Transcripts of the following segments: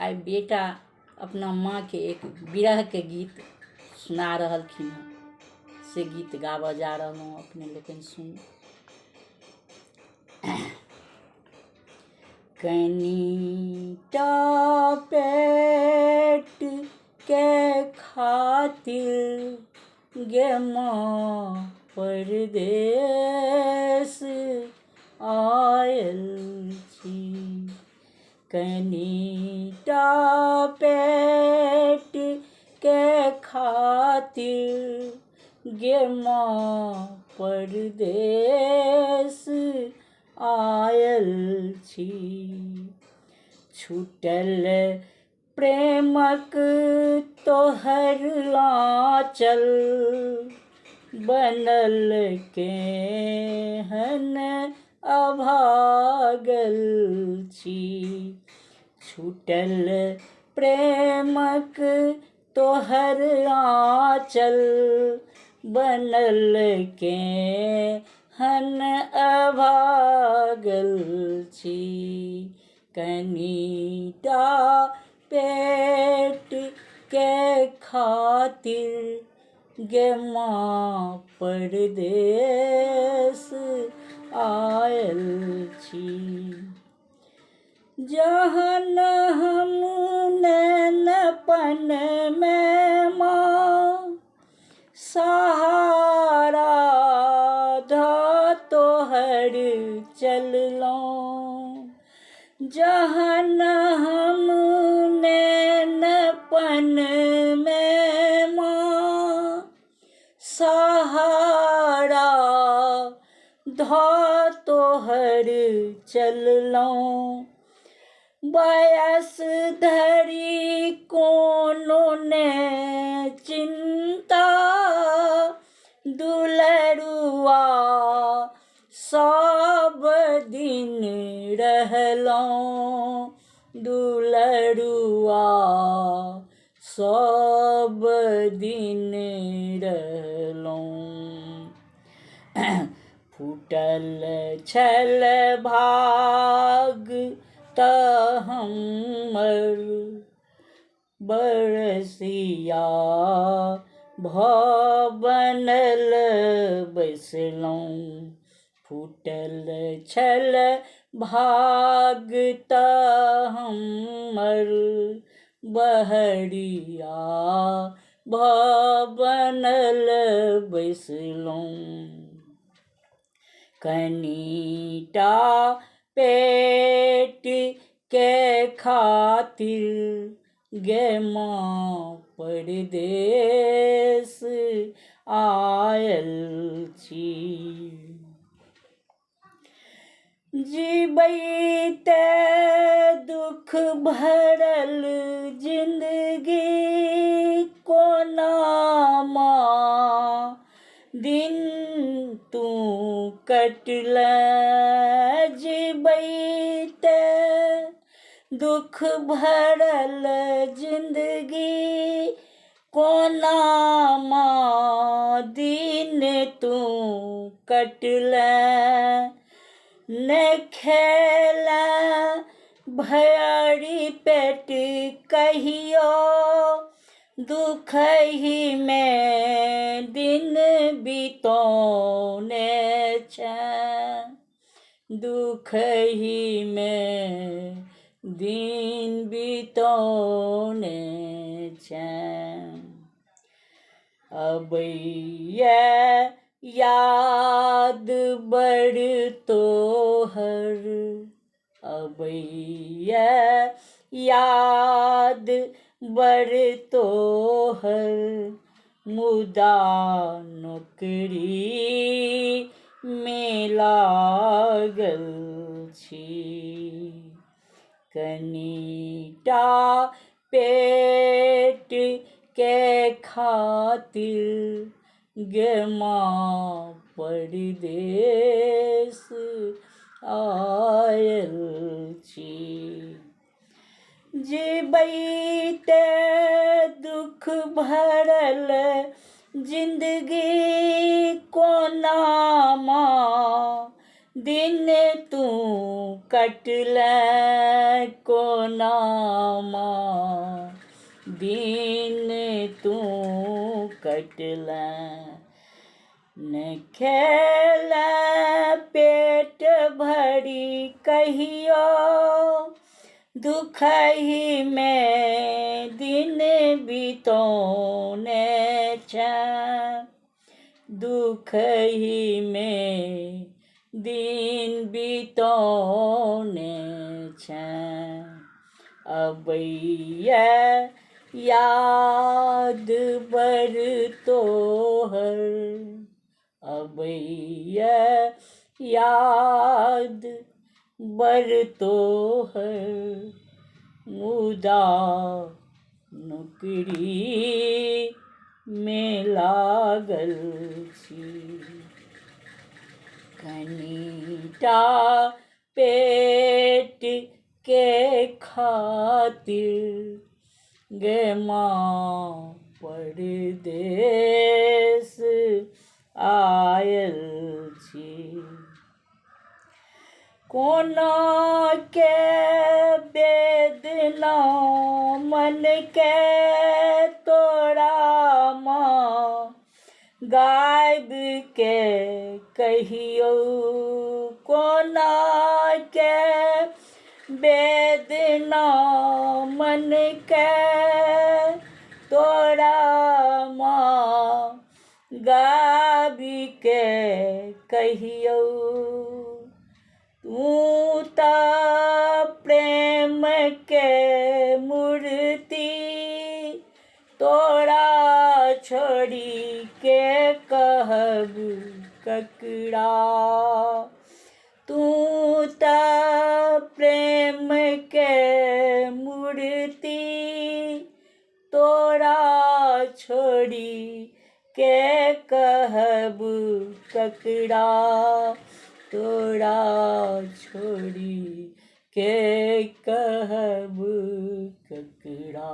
आइ बेटा अपना माँ के एक विरह के गीत सुना रहलखिन हँ, से गीत गाबऽ जा रहलहुँ, अपने लोकनि सुनू। कनिटा पेट के खातिर गे माँ परदेस आयल छी। कनिटा पेट के खातिर गे माँ परदेस आयल छी। छूटल प्रेमक तोहर आँचल बनल केहन अभागल छी। छूटल प्रेमक तोहर आँचल बनल केहन अभागल छी। कनिटा पेट के खातिर गे माँ परदेस आयल छी। जहन हम नैनपन में माँ सहारा ध तोहर चललौं। जहन हम नैनपन में माँ सहारा ध तोहर चललौं। बयस धरि कोनो ने चिंता दुलरुआ सब दिन रहलौं। दुलरुआ सब दिन रहलौं। फूटल छल भाग त हमर बरसिया भ बनल बैसलौं। फूटल छल भाग त हमर बहरिया भ बनल बैसलौं। कनिटा पेट के खातिर गे माँ परदेस आयल छी। जीबैते दुख भरल जिंदगी कोना माँ दिन तू कटले। जीबैते दुख भरल जिंदगी कोना माँ दिन तू कटले। ने खेला भयरी पेट कहियो दुखही में दिन बितौने छै। दुखही में दिन बितौने छै। अबैये याद बड़ तोहर। अबैये याद बड़ तोहर। मुदा नौकरी में लागल छी। कनिटा पेट के खातिर गे माँ परदेस आयल छी। जीबैते दुख भरल जिंदगी कोना माँ दिन तू कटल कोना माँ, दिन तू कटल न खेल पेट भरी कहियो, दुखही में दिन बितौने छ, दुखही में दिन बितौने छ। अबैया याद बर तोहर, अबैया याद बर तोहर, मुदा नौकरी में लागल छी। कनिटा पेट के खातिर गे माँ परदेस आयल छी। कोना के वेदना मन के तोरा माँ, गायब के कहियो, कोना के वेदना मन के तोरा माँ, गायब के कहियो। तू त प्रेम के मूर्ति, तोरा छोड़ी के कहब ककरा। तू त प्रेम के मूर्ति, तोरा छोड़ी के कहब ककरा, तोरा छोड़ी के कहब ककरा।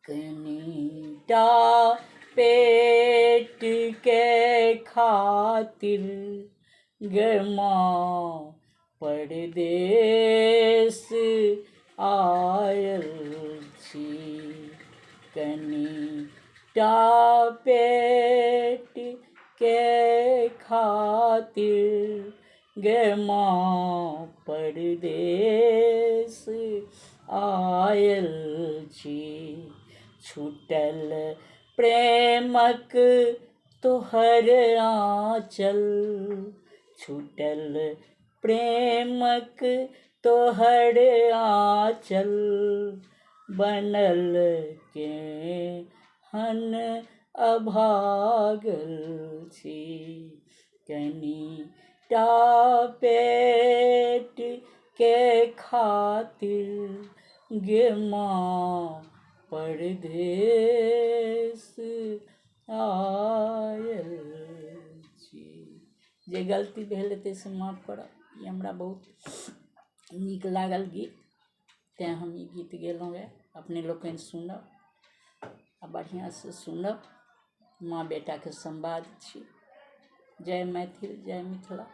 कनिटा पेट के खातिर गे माँ परदेस आयल छी। कनिटा पेट के खातिर गे माँ परदेस आयल छी। छूटल प्रेमक तोहर आँचल, छूटल प्रेमक तोहर आँचल, बनल केहन अभागल छी। कनिटा पेट के खातिर गे माँ परदेस आयल छी। जे गलती भेल हेतै से माफ करब। ई हमरा बहुत नीक लागल गीत, तेँ हम ई गीत गेलहुँ यए। अपने लोकनि सुनब आ बढ़िआँसँ सुनब। माँ बेटाके संवाद छी। जय मैथिल, जय मिथिला।